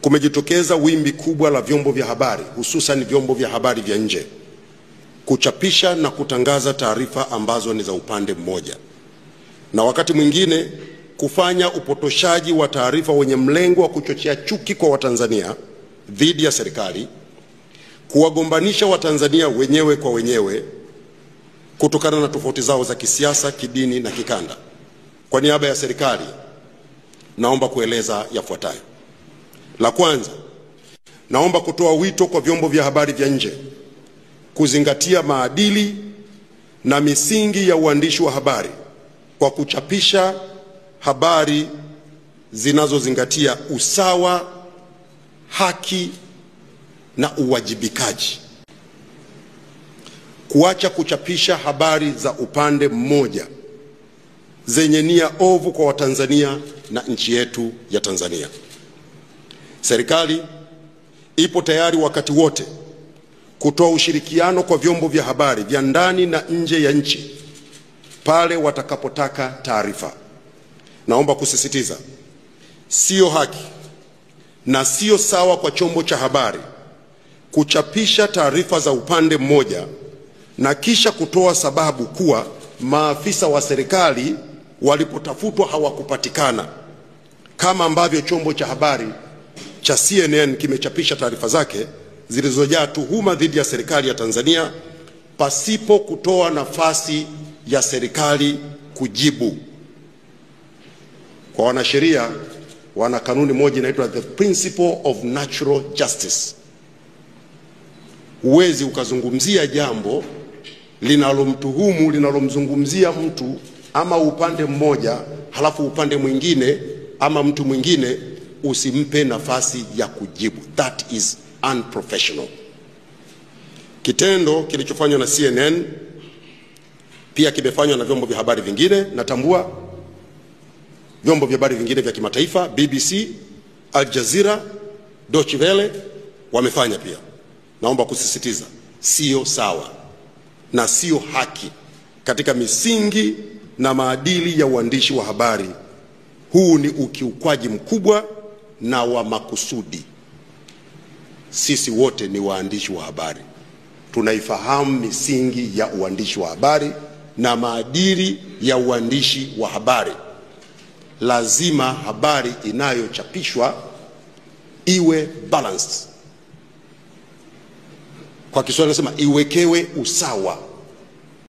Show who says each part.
Speaker 1: kumejitokeza wimbi kubwa la vyombo vya habari, hususan vyombo vya habari vya nje, kuchapisha na kutangaza taarifa ambazo ni za upande mmoja, na wakati mwingine kufanya upotoshaji wa taarifa wenye mlengo wa kuchochea chuki kwa Watanzania dhidi ya serikali, kuwagombanisha Watanzania wenyewe kwa wenyewe kutokana na tofauti zao za kisiasa, kidini na kikanda. Kwa niaba ya serikali, naomba kueleza yafuatayo. La kwanza, naomba kutoa wito kwa vyombo vya habari vya nje kuzingatia maadili na misingi ya uandishi wa habari kwa kuchapisha habari zinazozingatia usawa, haki na uwajibikaji. Kuacha kuchapisha habari za upande mmoja zenye nia ovu kwa Watanzania na nchi yetu ya Tanzania. Serikali ipo tayari wakati wote kutoa ushirikiano kwa vyombo vya habari vya ndani na nje ya nchi pale watakapotaka taarifa. Naomba kusisitiza, sio haki na sio sawa kwa chombo cha habari kuchapisha taarifa za upande mmoja na kisha kutoa sababu kuwa maafisa wa serikali walipotafutwa hawakupatikana, kama ambavyo chombo cha habari cha CNN kimechapisha taarifa zake zilizojaa tuhuma dhidi ya serikali ya Tanzania pasipo kutoa nafasi ya serikali kujibu. Kwa wanasheria, wana kanuni moja inaitwa the principle of natural justice. Huwezi ukazungumzia jambo linalomtuhumu, linalomzungumzia mtu ama upande mmoja, halafu upande mwingine ama mtu mwingine usimpe nafasi ya kujibu. That is unprofessional. Kitendo kilichofanywa na CNN pia kimefanywa na vyombo vya habari vingine. Natambua vyombo vya habari vingine vya kimataifa, BBC, Al Jazeera, Deutsche Welle wamefanya pia. Naomba kusisitiza, sio sawa na sio haki katika misingi na maadili ya uandishi wa habari. Huu ni ukiukwaji mkubwa na wa makusudi. Sisi wote ni waandishi wa habari, tunaifahamu misingi ya uandishi wa habari na maadili ya uandishi wa habari. Lazima habari inayochapishwa iwe balanced. Kwa Kiswahili nasema iwekewe usawa.